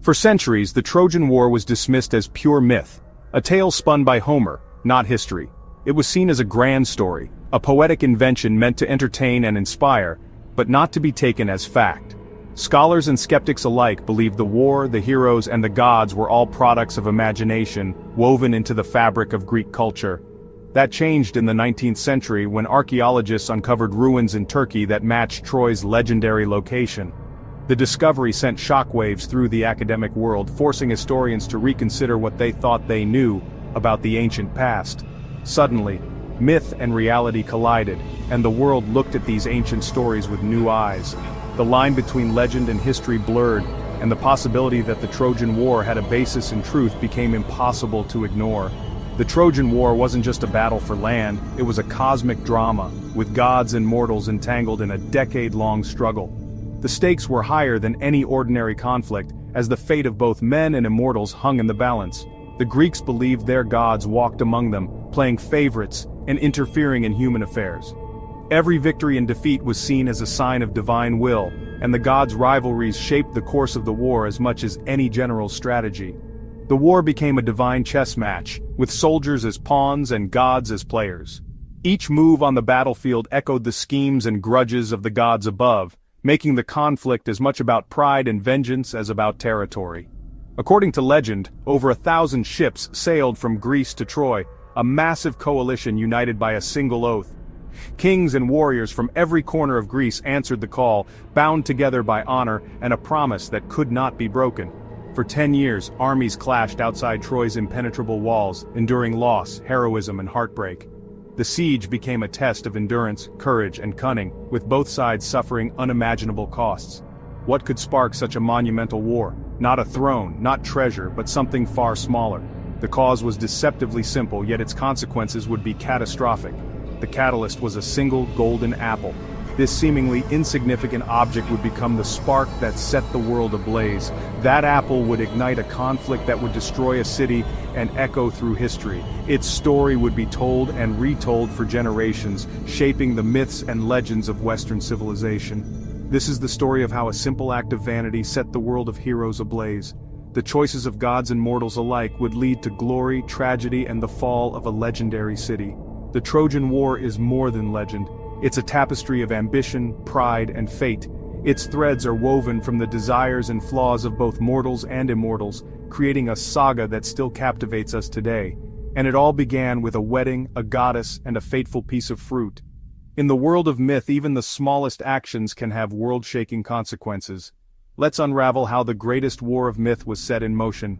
For centuries, the Trojan War was dismissed as pure myth, a tale spun by Homer, not history. It was seen as a grand story, a poetic invention meant to entertain and inspire, but not to be taken as fact. Scholars and skeptics alike believed the war, the heroes, and the gods were all products of imagination, woven into the fabric of Greek culture. That changed in the 19th century when archaeologists uncovered ruins in Turkey that matched Troy's legendary location. The discovery sent shockwaves through the academic world, forcing historians to reconsider what they thought they knew about the ancient past. Suddenly, myth and reality collided, and the world looked at these ancient stories with new eyes. The line between legend and history blurred, and the possibility that the Trojan War had a basis in truth became impossible to ignore. The Trojan War wasn't just a battle for land, it was a cosmic drama, with gods and mortals entangled in a decade-long struggle. The stakes were higher than any ordinary conflict, as the fate of both men and immortals hung in the balance. The Greeks believed their gods walked among them, playing favorites and interfering in human affairs. Every victory and defeat was seen as a sign of divine will, and the gods' rivalries shaped the course of the war as much as any general's strategy. The war became a divine chess match, with soldiers as pawns and gods as players. Each move on the battlefield echoed the schemes and grudges of the gods above, making the conflict as much about pride and vengeance as about territory. According to legend, over 1,000 ships sailed from Greece to Troy, a massive coalition united by a single oath. Kings and warriors from every corner of Greece answered the call, bound together by honor and a promise that could not be broken. For 10 years, armies clashed outside Troy's impenetrable walls, enduring loss, heroism, and heartbreak. The siege became a test of endurance, courage, and cunning, with both sides suffering unimaginable costs. What could spark such a monumental war? Not a throne, not treasure, but something far smaller. The cause was deceptively simple, yet its consequences would be catastrophic. The catalyst was a single golden apple. This seemingly insignificant object would become the spark that set the world ablaze. That apple would ignite a conflict that would destroy a city and echo through history. Its story would be told and retold for generations, shaping the myths and legends of Western civilization. This is the story of how a simple act of vanity set the world of heroes ablaze. The choices of gods and mortals alike would lead to glory, tragedy, and the fall of a legendary city. The Trojan War is more than legend. It's a tapestry of ambition, pride, and fate. Its threads are woven from the desires and flaws of both mortals and immortals, creating a saga that still captivates us today. And it all began with a wedding, a goddess, and a fateful piece of fruit. In the world of myth, even the smallest actions can have world-shaking consequences. Let's unravel how the greatest war of myth was set in motion.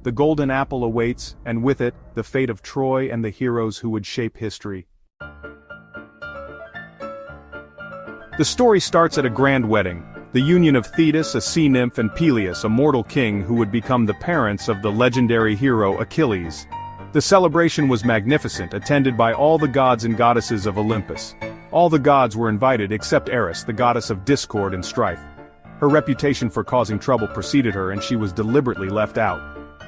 The golden apple awaits, and with it, the fate of Troy and the heroes who would shape history. The story starts at a grand wedding, the union of Thetis, a sea nymph, and Peleus, a mortal king who would become the parents of the legendary hero Achilles. The celebration was magnificent, attended by all the gods and goddesses of Olympus. All the gods were invited except Eris, the goddess of discord and strife. Her reputation for causing trouble preceded her, and she was deliberately left out.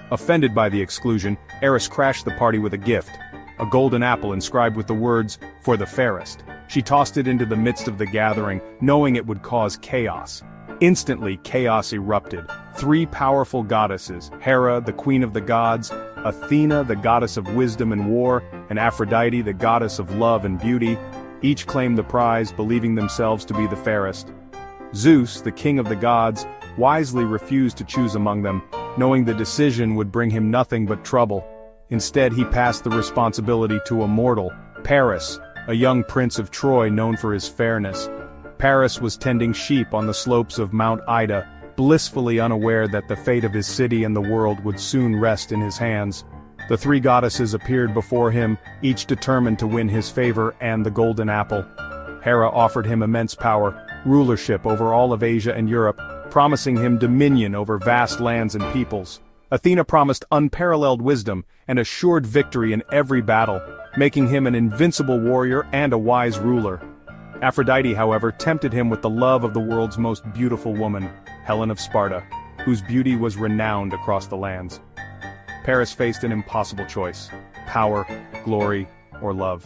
Offended by the exclusion, Eris crashed the party with a gift, a golden apple inscribed with the words, "For the fairest." She tossed it into the midst of the gathering, knowing it would cause chaos. Instantly, chaos erupted. 3 powerful goddesses, Hera, the queen of the gods, Athena, the goddess of wisdom and war, and Aphrodite, the goddess of love and beauty, each claimed the prize, believing themselves to be the fairest. Zeus, the king of the gods, wisely refused to choose among them, knowing the decision would bring him nothing but trouble. Instead, he passed the responsibility to a mortal, Paris, a young prince of Troy known for his fairness. Paris was tending sheep on the slopes of Mount Ida, blissfully unaware that the fate of his city and the world would soon rest in his hands. The 3 goddesses appeared before him, each determined to win his favor and the golden apple. Hera offered him immense power, rulership over all of Asia and Europe, promising him dominion over vast lands and peoples. Athena promised unparalleled wisdom and assured victory in every battle, making him an invincible warrior and a wise ruler. Aphrodite, however, tempted him with the love of the world's most beautiful woman, Helen of Sparta, whose beauty was renowned across the lands. Paris faced an impossible choice: power, glory, or love.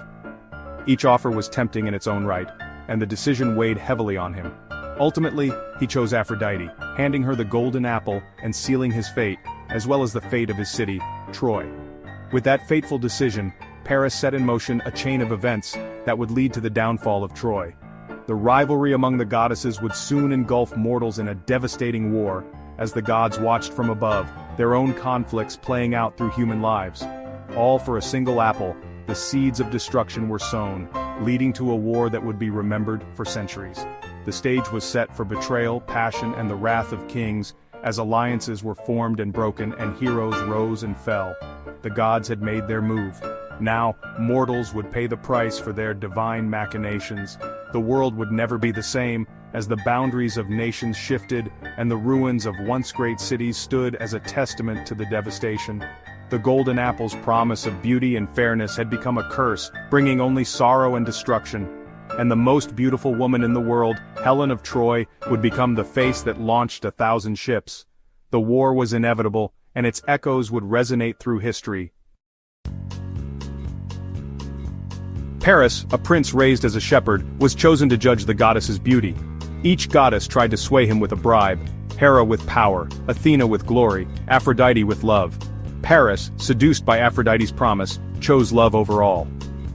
Each offer was tempting in its own right, and the decision weighed heavily on him. Ultimately, he chose Aphrodite, handing her the golden apple and sealing his fate, as well as the fate of his city, Troy. With that fateful decision, Paris set in motion a chain of events that would lead to the downfall of Troy. The rivalry among the goddesses would soon engulf mortals in a devastating war, as the gods watched from above, their own conflicts playing out through human lives. All for a single apple, the seeds of destruction were sown, leading to a war that would be remembered for centuries. The stage was set for betrayal, passion, and the wrath of kings, as alliances were formed and broken and heroes rose and fell. The gods had made their move. Now, mortals would pay the price for their divine machinations. The world would never be the same, as the boundaries of nations shifted and the ruins of once great cities stood as a testament to the devastation. The golden apple's promise of beauty and fairness had become a curse, bringing only sorrow and destruction. And the most beautiful woman in the world, Helen of Troy, would become the face that launched 1,000 ships. The war was inevitable, and its echoes would resonate through history. Paris, a prince raised as a shepherd, was chosen to judge the goddess's beauty. Each goddess tried to sway him with a bribe: Hera with power, Athena with glory, Aphrodite with love. Paris, seduced by Aphrodite's promise, chose love over all.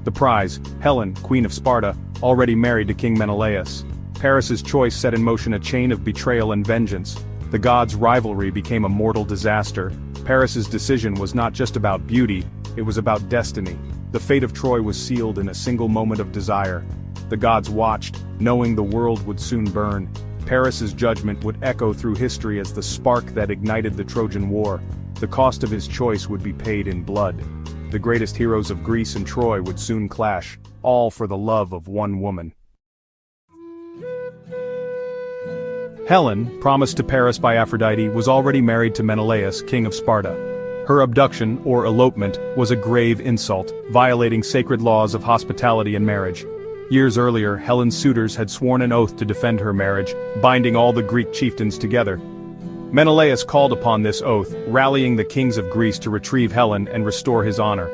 The prize, Helen, Queen of Sparta, already married to King Menelaus. Paris's choice set in motion a chain of betrayal and vengeance. The gods' rivalry became a mortal disaster. Paris's decision was not just about beauty, it was about destiny. The fate of Troy was sealed in a single moment of desire. The gods watched, knowing the world would soon burn. Paris's judgment would echo through history as the spark that ignited the Trojan War. The cost of his choice would be paid in blood. The greatest heroes of Greece and Troy would soon clash, all for the love of one woman. Helen, promised to Paris by Aphrodite, was already married to Menelaus, king of Sparta. Her abduction, or elopement, was a grave insult, violating sacred laws of hospitality and marriage. Years earlier, Helen's suitors had sworn an oath to defend her marriage, binding all the Greek chieftains together. Menelaus called upon this oath, rallying the kings of Greece to retrieve Helen and restore his honor.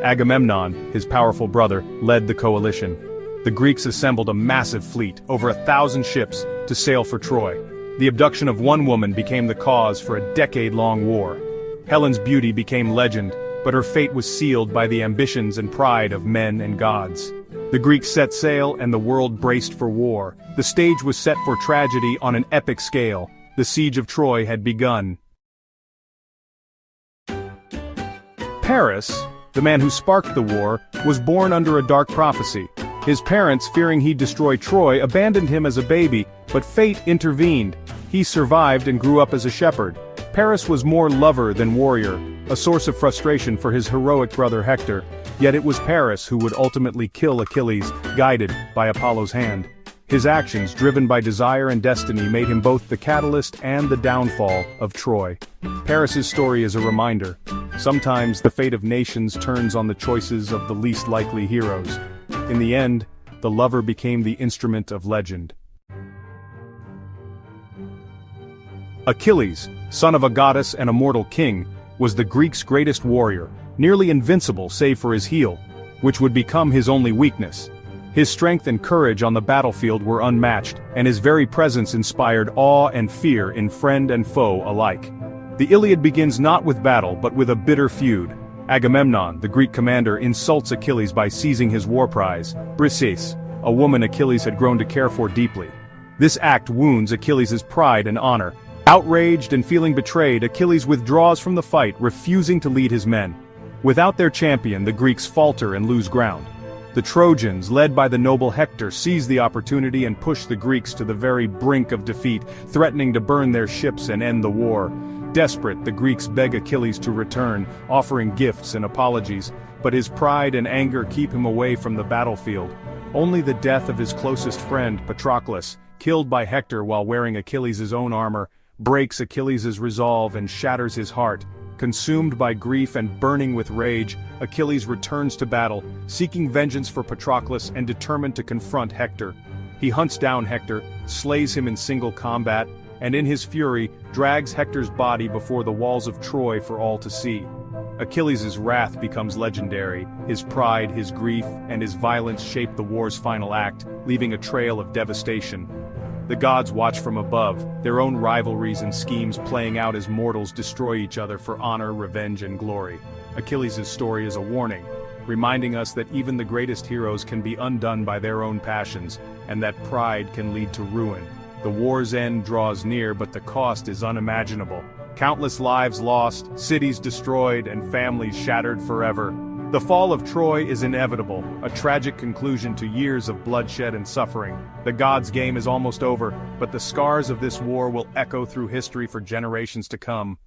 Agamemnon, his powerful brother, led the coalition. The Greeks assembled a massive fleet, over 1,000 ships, to sail for Troy. The abduction of one woman became the cause for a decade-long war. Helen's beauty became legend, but her fate was sealed by the ambitions and pride of men and gods. The Greeks set sail and the world braced for war. The stage was set for tragedy on an epic scale. The siege of Troy had begun. Paris, the man who sparked the war, was born under a dark prophecy. His parents, fearing he'd destroy Troy, abandoned him as a baby, but fate intervened. He survived and grew up as a shepherd. Paris was more lover than warrior, a source of frustration for his heroic brother Hector, yet it was Paris who would ultimately kill Achilles, guided by Apollo's hand. His actions, driven by desire and destiny, made him both the catalyst and the downfall of Troy. Paris's story is a reminder. Sometimes the fate of nations turns on the choices of the least likely heroes. In the end, the lover became the instrument of legend. Achilles, son of a goddess and a mortal king, was the Greeks' greatest warrior, nearly invincible save for his heel, which would become his only weakness. His strength and courage on the battlefield were unmatched, and his very presence inspired awe and fear in friend and foe alike. The Iliad begins not with battle but with a bitter feud. Agamemnon, the Greek commander, insults Achilles by seizing his war prize, Briseis, a woman Achilles had grown to care for deeply. This act wounds Achilles' pride and honor. Outraged and feeling betrayed, Achilles withdraws from the fight, refusing to lead his men. Without their champion, the Greeks falter and lose ground. The Trojans, led by the noble Hector, seize the opportunity and push the Greeks to the very brink of defeat, threatening to burn their ships and end the war. Desperate, the Greeks beg Achilles to return, offering gifts and apologies, but his pride and anger keep him away from the battlefield. Only the death of his closest friend, Patroclus, killed by Hector while wearing Achilles' own armor, breaks Achilles' resolve and shatters his heart. Consumed by grief and burning with rage, Achilles returns to battle, seeking vengeance for Patroclus and determined to confront Hector. He hunts down Hector, slays him in single combat, and in his fury, drags Hector's body before the walls of Troy for all to see. Achilles' wrath becomes legendary. His pride, his grief, and his violence shape the war's final act, leaving a trail of devastation. The gods watch from above, their own rivalries and schemes playing out as mortals destroy each other for honor, revenge, and glory. Achilles' story is a warning, reminding us that even the greatest heroes can be undone by their own passions, and that pride can lead to ruin. The war's end draws near, but the cost is unimaginable. Countless lives lost, cities destroyed, and families shattered forever. The fall of Troy is inevitable, a tragic conclusion to years of bloodshed and suffering. The gods' game is almost over, but the scars of this war will echo through history for generations to come.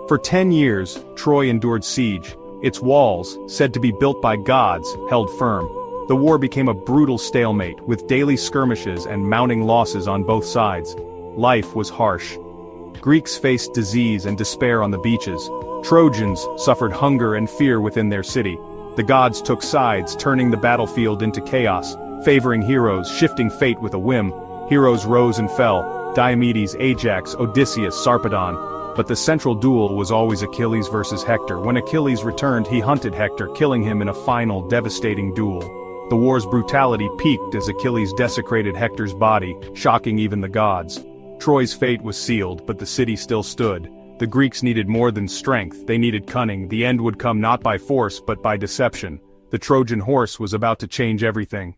For 10 years, Troy endured siege. Its walls, said to be built by gods, held firm. The war became a brutal stalemate, with daily skirmishes and mounting losses on both sides. Life was harsh. Greeks faced disease and despair on the beaches. Trojans suffered hunger and fear within their city. The gods took sides, turning the battlefield into chaos, favoring heroes, shifting fate with a whim. Heroes rose and fell: Diomedes, Ajax, Odysseus, Sarpedon. But the central duel was always Achilles versus Hector. When Achilles returned, he hunted Hector, killing him in a final, devastating duel. The war's brutality peaked as Achilles desecrated Hector's body, shocking even the gods. Troy's fate was sealed, but the city still stood. The Greeks needed more than strength, they needed cunning. The end would come not by force, but by deception. The Trojan horse was about to change everything.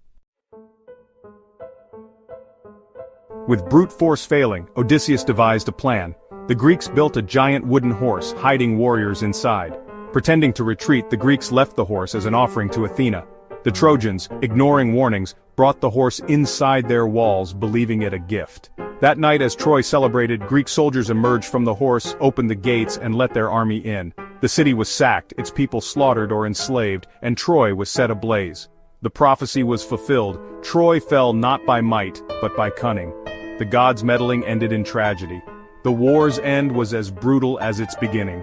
With brute force failing, Odysseus devised a plan. The Greeks built a giant wooden horse, hiding warriors inside. Pretending to retreat, the Greeks left the horse as an offering to Athena. The Trojans, ignoring warnings, brought the horse inside their walls, believing it a gift. That night, as Troy celebrated, Greek soldiers emerged from the horse, opened the gates, and let their army in. The city was sacked, its people slaughtered or enslaved, and Troy was set ablaze. The prophecy was fulfilled. Troy fell not by might, but by cunning. The gods' meddling ended in tragedy. The war's end was as brutal as its beginning.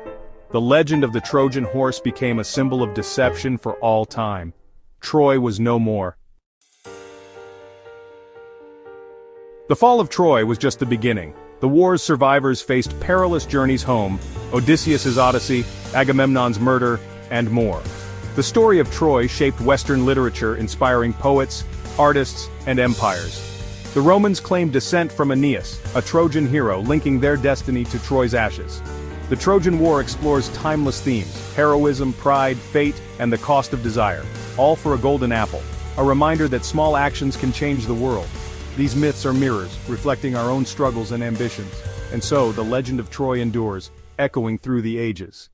The legend of the Trojan horse became a symbol of deception for all time. Troy was no more. The fall of Troy was just the beginning. The war's survivors faced perilous journeys home, Odysseus' odyssey, Agamemnon's murder, and more. The story of Troy shaped Western literature, inspiring poets, artists, and empires. The Romans claimed descent from Aeneas, a Trojan hero, linking their destiny to Troy's ashes. The Trojan War explores timeless themes: heroism, pride, fate, and the cost of desire, all for a golden apple, a reminder that small actions can change the world. These myths are mirrors, reflecting our own struggles and ambitions, and so the legend of Troy endures, echoing through the ages.